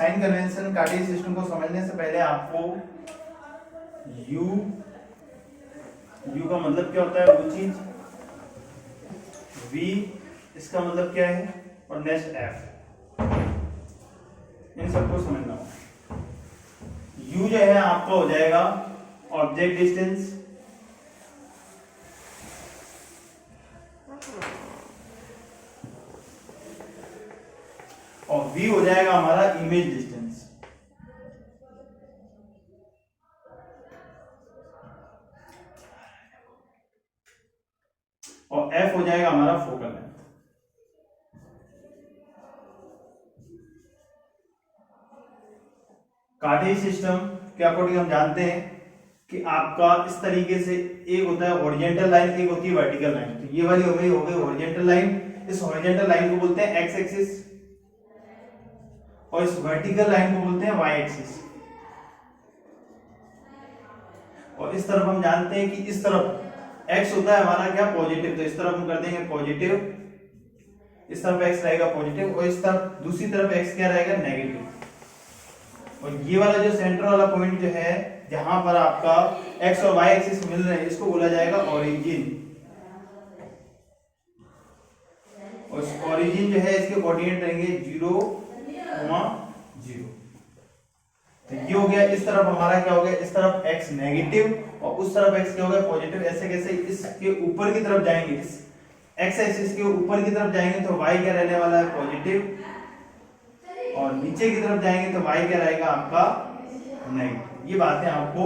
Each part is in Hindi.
साइन कन्वेंशन कार्टेशियन सिस्टम को समझने से पहले आपको यू का मतलब क्या होता है वो चीज, वी इसका मतलब क्या है, और नेक्स्ट एफ, इन सबको समझना होगा। यू जो है आपका हो जाएगा ऑब्जेक्ट डिस्टेंस, और वी हो जाएगा हमारा इमेज डिस्टेंस, और एफ हो जाएगा हमारा फोकल लेंथ। कार्टेशियन सिस्टम के अकॉर्डिंग हम जानते हैं कि आपका इस तरीके से एक होता है हॉरिजॉन्टल लाइन, एक होती है वर्टिकल लाइन। तो ये वाली हो गई हॉरिजॉन्टल लाइन, इस हॉरिजॉन्टल लाइन को बोलते हैं एक्स एक्सिस, और इस वर्टिकल लाइन को बोलते हैं वाई एक्सिस। और इस तरफ हम जानते हैं कि इस तरफ एक्स होता है हमारा क्या, पॉजिटिव, तो इस तरफ हम कर देंगे पॉजिटिव, इस तरफ एक्स रहेगा पॉजिटिव, और इस तरफ दूसरी तरफ एक्स क्या रहेगा, नेगेटिव। और ये वाला जो सेंटर वाला पॉइंट जो है जहां पर आपका एक्स और वाई एक्सिस मिल रहे हैं, इसको बोला जाएगा ओरिजिन। और ओरिजिन जो है इसके कोऑर्डिनेट रहेंगे 0, 0। तो ये हो गया, इस तरफ हमारा क्या हो गया, इस तरफ x नेगेटिव और उस तरफ x क्या हो गया, पॉजिटिव। ऐसे कैसे इसके ऊपर की तरफ जाएंगे, इस x एक्सिस के ऊपर की तरफ जाएंगे तो y क्या रहने वाला है, पॉजिटिव, और नीचे की तरफ जाएंगे तो y क्या रहेगा आपका, नेगेटिव। ये बातें आपको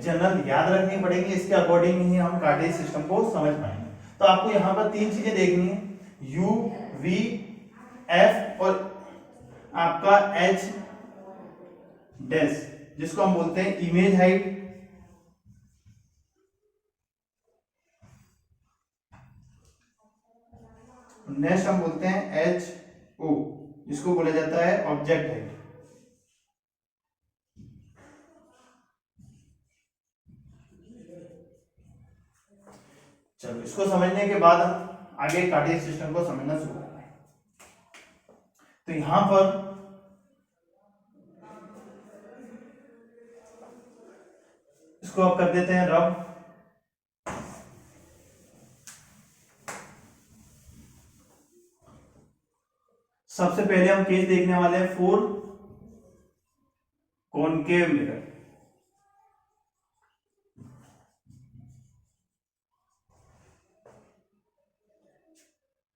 जनरल याद रखनी पड़ेंगी, इसके अकॉर्डिंग ही हम कार्टेशियन सिस्टम को समझ पाएंगे। तो आपको यहाँ पर तीन चीजें देखनी है, u, v, f और आपका h डैश, जिसको हम बोलते हैं इमेज हाइट, नेक्स्ट हम बोलते हैं एच ओ, जिसको बोला जाता है ऑब्जेक्ट हाइट। चलो, इसको समझने के बाद हम आगे कार्टेशियन सिस्टम को समझना शुरू करते हैं। तो यहां पर इसको आप कर देते हैं रब। सबसे पहले हम केस देखने वाले हैं for concave mirror.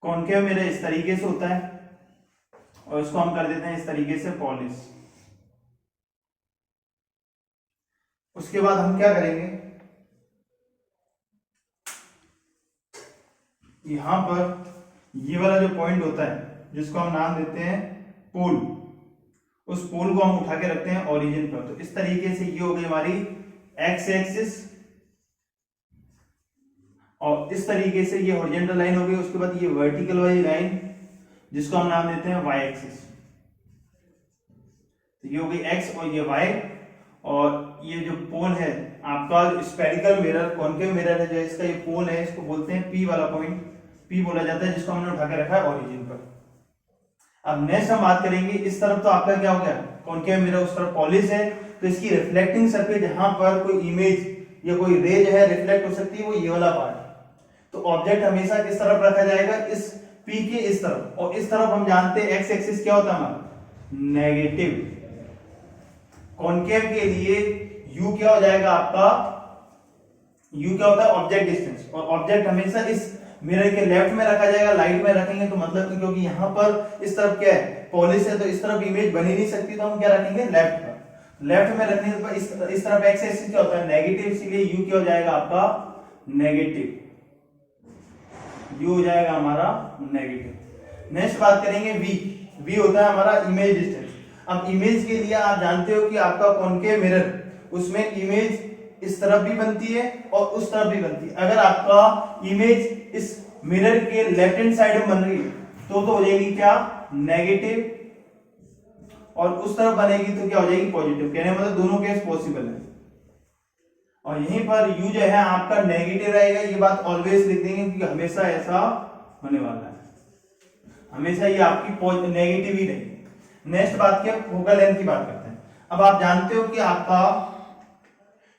Concave mirror इस तरीके से होता है और इसको हम कर देते हैं इस तरीके से पॉलिश। उसके बाद हम क्या करेंगे, यहां पर ये वाला जो पॉइंट होता है जिसको हम नाम देते हैं पोल, उस पोल को हम उठा के रखते हैं ओरिजिन पर। तो इस तरीके से ये हो गई हमारी एक्स एक्सिस, और इस तरीके से ये हॉरिजॉन्टल लाइन हो गई। उसके बाद ये वर्टिकल वाली लाइन जिसको हम नाम देते हैं वाई एक्सिस। तो ये हो गई एक्स और ये वाई, और ये जो पोल है आपका स्फेरिकल मिरर, कॉनकेव मिरर है जो इसका ये पोल है, इसको बोलते हैं पी वाला पॉइंट, पी बोला जाता है, जिसको हमने उठा के रखा है ओरिजिन पर। अब नेक्स्ट हम बात करेंगे, इस तरफ तो आपका क्या हो गया कॉनकेव मिरर, उस तरफ पॉलिश है, तो इसकी रिफ्लेक्टिंग सरफेस जहां पर कोई इमेज या कोई रे जो है रिफ्लेक्ट हो सकती है, वो ये वाला पार्ट। तो ऑब्जेक्ट हमेशा किस तरफ रखा जाएगा, इस पी के इस तरफ, और इस तरफ हम जानते हैं एक्स एक्सिस क्या होता है हमारा, नेगेटिव। कॉनकेव के लिए u क्या हो जाएगा आपका, u क्या होता है ऑब्जेक्ट डिस्टेंस, और ऑब्जेक्ट हमेशा इस मिरर के लेफ्ट में रखा जाएगा। लाइट में रखेंगे तो मतलब कि क्योंकि यहाँ पर इस तरफ क्या है पॉलिश है, तो इस तरफ इमेज बन ही नहीं सकती, तो हम क्या रखेंगे लेफ्ट पर। लेफ्ट में रखने पर इस तरफ एक्स एक्सिस क्या होता है नेगेटिव, इसीलिए u क्या हो जाएगा आपका नेगेटिव, u हो जाएगा हमारा नेगेटिव। नेक्स्ट बात करेंगे v होता है हमारा इमेज डिस्टेंस। अब इमेज के लिए आप जानते हो कि आपका कॉनकेव मिरर, उसमें इमेज इस तरफ भी बनती है और उस तरफ भी बनती है। अगर आपका इमेज इस मिरर के लेफ्ट हैंड साइड में बन रही है तो हो जाएगी क्या नेगेटिव, और उस तरफ बनेगी तो क्या हो जाएगी पॉजिटिव। कहने मतलब दोनों केस पॉसिबल है। और यहीं पर u जो है आपका नेगेटिव रहेगा, ये बात ऑलवेज लिख देंगे क्योंकि हमेशा ऐसा होने वाला है, हमेशा ये आपकी नेगेटिव ही रहेगी। नेक्स्ट बात की फोकल लेंथ की बात करते हैं। अब आप जानते हो कि आपका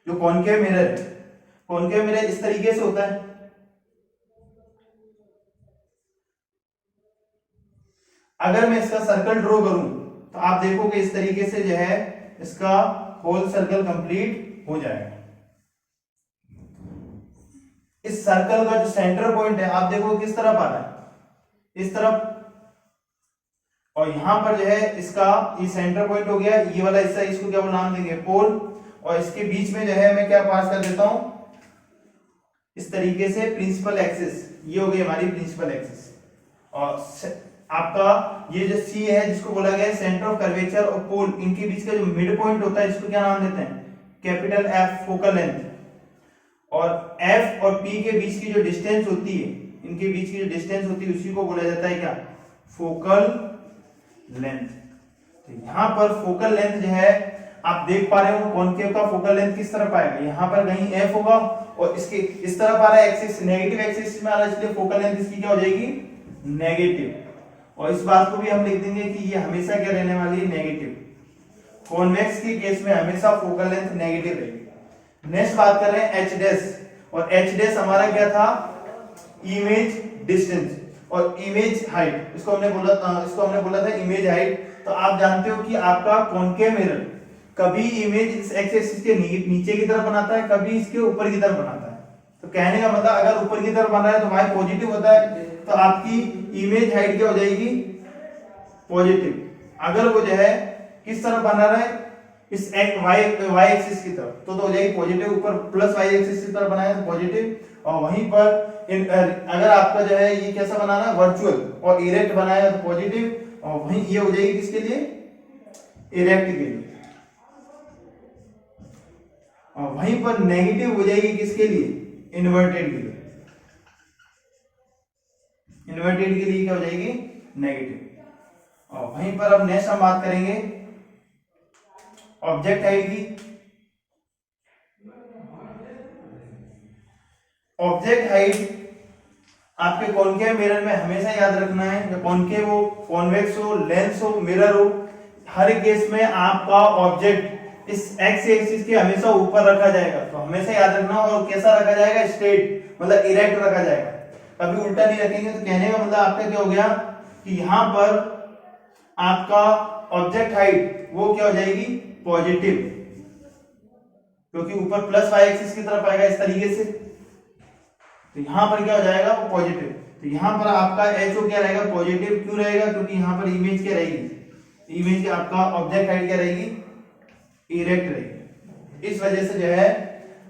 जो कॉनकेव मिरर है, कॉनकेव मिरर इस तरीके से होता है। अगर मैं इसका सर्कल ड्रॉ करूं तो आप देखोगे इस तरीके से जो है इसका होल सर्कल कंप्लीट हो जाएगा। इस सर्कल का जो सेंटर पॉइंट है आप देखो किस तरफ आ रहा है, इस तरफ, और यहां पर जो है इसका ये सेंटर पॉइंट हो गया, ये वाला हिस्सा, इसको क्या नाम देंगे, पोल, और इसके बीच में जो है मैं क्या पास कर देता हूं इस तरीके से प्रिंसिपल एक्सिस, ये हो गई हमारी प्रिंसिपल एक्सिस। और आपका ये जो सी है जिसको बोला गया है सेंटर ऑफ कर्वेचर और पोल, इनके बीच का जो मिड पॉइंट होता है इसको क्या नाम देते हैं, कैपिटल एफ, फोकल लेंथ। और एफ और पी के बीच की जो डिस्टेंस होती है, इनके बीच की जो डिस्टेंस होती है उसी को बोला जाता है क्या, फोकल लेंथ। तो यहां पर फोकल लेंथ जो है आप देख पा रहे हो कॉनकेव का फोकल लेंथ किस तरफ आएगा, यहां पर कहीं एफ होगा और इसके इस तरफ आ रहा है एक्सिस, नेगेटिव एक्सिस में आ रहा है, इसलिए फोकल लेंथ इसकी क्या हो जाएगी, नेगेटिव। और इस बात को भी हम लिख देंगे कि ये हमेशा क्या रहने वाली है, नेगेटिव। कॉन्वेक्स के केस में हमेशा फोकल लेंथ नेगेटिव रहेगी। नेक्स्ट बात कर रहे हैं एच डैश, और एच डैश हमारा क्या था, इमेज डिस्टेंस और इमेज हाइट, इसको हमने बोला था इमेज हाइट। तो आप जानते हो कि आपका कॉनकेव मिरर कभी इमेज इस एक्स एक्सिस के नीचे की तरफ बनाता है, कभी इसके ऊपर की तरफ बनाता है। तो कहने का मतलब अगर ऊपर की तरफ बना है तो y पॉजिटिव होता है, तो आपकी इमेज हाइट क्या हो जाएगी, पॉजिटिव। अगर वो जो है किस तरफ बना रहा है, इस y एक्सिस की तरफ, तो हो जाएगी पॉजिटिव, ऊपर प्लस y एक्सिस की तरफ बनाया तो पॉजिटिव। और वहीं पर अगर आपका जो है ये कैसा बनाना है, वर्चुअल और इरेक्ट बनाया तो पॉजिटिव, और वहीं ये हो जाएगी किसके लिए, इरेक्ट के लिए। और वहीं पर नेगेटिव हो जाएगी किसके लिए, इन्वर्टेड के लिए। इन्वर्टेड के लिए क्या हो जाएगी, नेगेटिव। और वहीं पर अब नेक्स्ट हम बात करेंगे ऑब्जेक्ट हाइट की। ऑब्जेक्ट हाइट आपके कॉनकेव मिरर में हमेशा याद रखना है, जो कॉनकेव हो, कॉन्वेक्स हो, लेंस हो, मिरर हो, हर केस में आपका ऑब्जेक्ट इस एक्स एक्सिस के हमेशा ऊपर रखा जाएगा। तो हमेशा याद रखना, और कैसा रखा जाएगा, स्ट्रेट, मतलब इरेक्ट रखा जाएगा, कभी उल्टा नहीं रखेंगे। तो कहने का मतलब आपका क्या हो गया कि यहां पर आपका ऑब्जेक्ट हाइट वो क्या हो जाएगी, पॉजिटिव, क्योंकि ऊपर प्लस वाई एक्सिस की तरफ आएगा इस तरीके से। तो यहां पर क्या हो जाएगा, वो पॉजिटिव। तो यहां पर आपका एचओ क्या रहेगा, पॉजिटिव। क्यों रहेगा, क्योंकि यहां पर इमेज क्या रहेगी, इमेज की आपका ऑब्जेक्ट हाइट क्या रहेगी, इरेक्ट रहेगी। इस वजह से जो है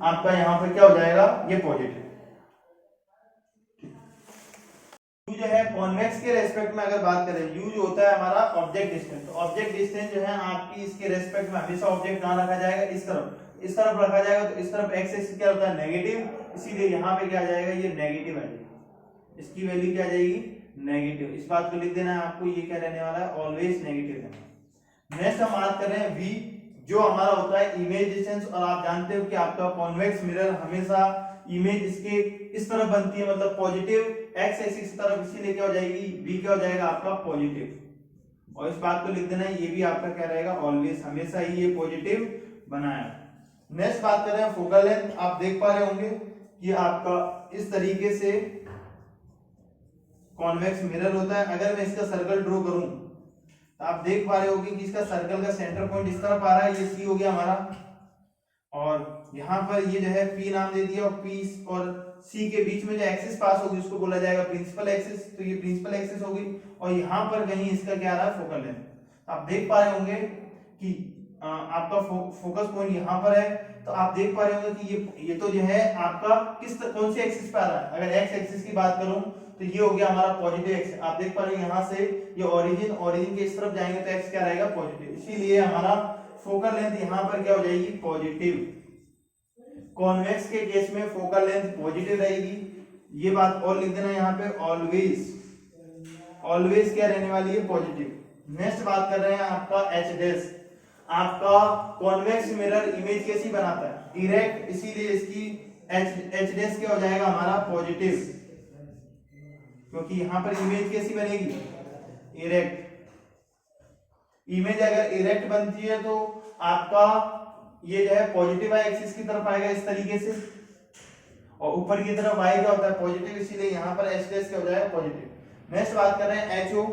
आपका यहां पर क्या हो जाएगा, ये पॉजिटिव। यू जो है कॉन्वेक्स के रेस्पेक्ट में अगर बात करें, यू जो होता है हमारा ऑब्जेक्ट डिस्टेंस। तो ऑब्जेक्ट डिस्टेंस जो है आपकी इसके रेस्पेक्ट में हमेशा ऑब्जेक्ट कहां रखा जाएगा, इस तरफ रखा जाएगा। तो इस तरफ एक्स एक्सिस क्या होता है, नेगेटिव, इसीलिए यहां पे क्या आ जाएगा, ये नेगेटिव आ जाएगा, इसकी वैल्यू क्या आ जाएगी, नेगेटिव। इस बात को लिख देना है आपको, ये क्या रहने वाला है, ऑलवेज नेगेटिव है। नेक्स्ट हम बात कर रहे हैं वी, जो हमारा होता है इमेज डिस्टेंस। और आप जानते हो कि आपका कॉन्वेक्स मिरर हमेशा इमेज इसके इस तरफ बनती है, मतलब पॉजिटिव एक्स एक्सिस की तरफ, इसीलिए क्या हो जाएगी, वी क्या हो जाएगा आपका, पॉजिटिव। और इस बात को लिख देना है, ये भी आपका क्या रहेगा, ऑलवेज, हमेशा ही ये पॉजिटिव बनाया। नेक्स्ट बात कर रहे हैं फोकल लेंथ। आप देख पा रहे होंगे कि आपका इस तरीके से कॉन्वेक्स मिरर होता है। अगर मैं इसका सर्कल ड्रॉ करूं तो आप देख पा रहे होंगे कि इसका सर्कल का सेंटर पॉइंट इस तरफ आ रहा है, ये सी हो गया हमारा, और यहां पर ये जो है पी नाम दे दिया, और पी और सी के बीच में जो एक्सिस पास होगी उसको बोला जाएगा प्रिंसिपल एक्सिस। तो ये प्रिंसिपल एक्सिस होगी, और यहां पर कहीं इसका क्या आ रहा है, फोकल लेंथ। आप देख पा रहे होंगे कि आपका फोकस पॉइंट यहां पर है। तो आप देख पा रहे होंगे कि ये तो जो है आपका कौन से एक्सिस पे आ रहा है। अगर एक्स एक्सिस की बात करूं तो ये हो गया हमारा पॉजिटिव एक्सिस। आप देख पा रहे हैं यहां से ये ओरिजिन के इस तरफ जाएंगे तो एक्स क्या रहेगा, पॉजिटिव, इसीलिए हमारा फोकल लेंथ यहां पर क्या हो जाएगी, पॉजिटिव। कॉन्वेक्स के केस में फोकल लेंथ पॉजिटिव रहेगी, ये बात और लिख देना यहां पे, ऑलवेज क्या रहने वाली है, पॉजिटिव। नेक्स्ट बात कर रहे हैं आपका एच डैश। आपका कॉन्वेक्स मिरर इमेज कैसी बनाता है, इरेक्ट, इसीलिए इसकी एच डैश क्या हो जाएगा हमारा, पॉजिटिव, क्योंकि यहां पर इमेज कैसी बनेगी, इरेक्ट। इमेज अगर इरेक्ट बनती है तो आपका ये जो है पॉजिटिव वाई एक्सिस की तरफ आएगा इस तरीके से, और ऊपर की तरफ y क्या होता है पॉजिटिव, इसीलिए यहाँ पर h डैश क्या हो जाएगा पॉजिटिव। नेक्स्ट बात कर रहे हैं HO,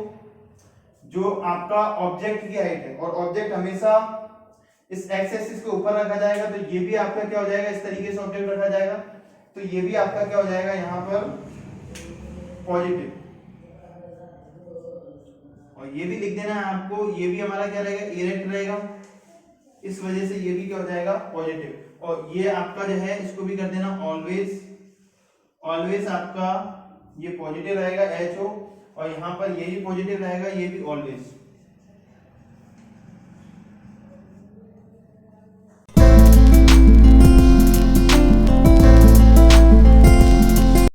जो आपका ऑब्जेक्ट की हाइट है, और ऑब्जेक्ट हमेशा इस x एक्सिस के ऊपर रखा जाएगा, तो ये भी आपका क्या हो जाएगा इस तरीके से ऑब्जेक्ट रखा जाएगा, तो ये भी आपका क्या हो जाएगा यहाँ पर पॉजिटिव। और ये भी लिख देना है आपको, ये भी हमारा क्या रहेगा इरेक्ट रहेगा, इस वजह से ये भी क्या हो जाएगा पॉजिटिव। और ये आपका जो है इसको भी कर देना ऑलवेज, ऑलवेज आपका ये पॉजिटिव रहेगा HO, और यहाँ पर ये भी पॉजिटिव रहेगा, ये भी ऑलवेज।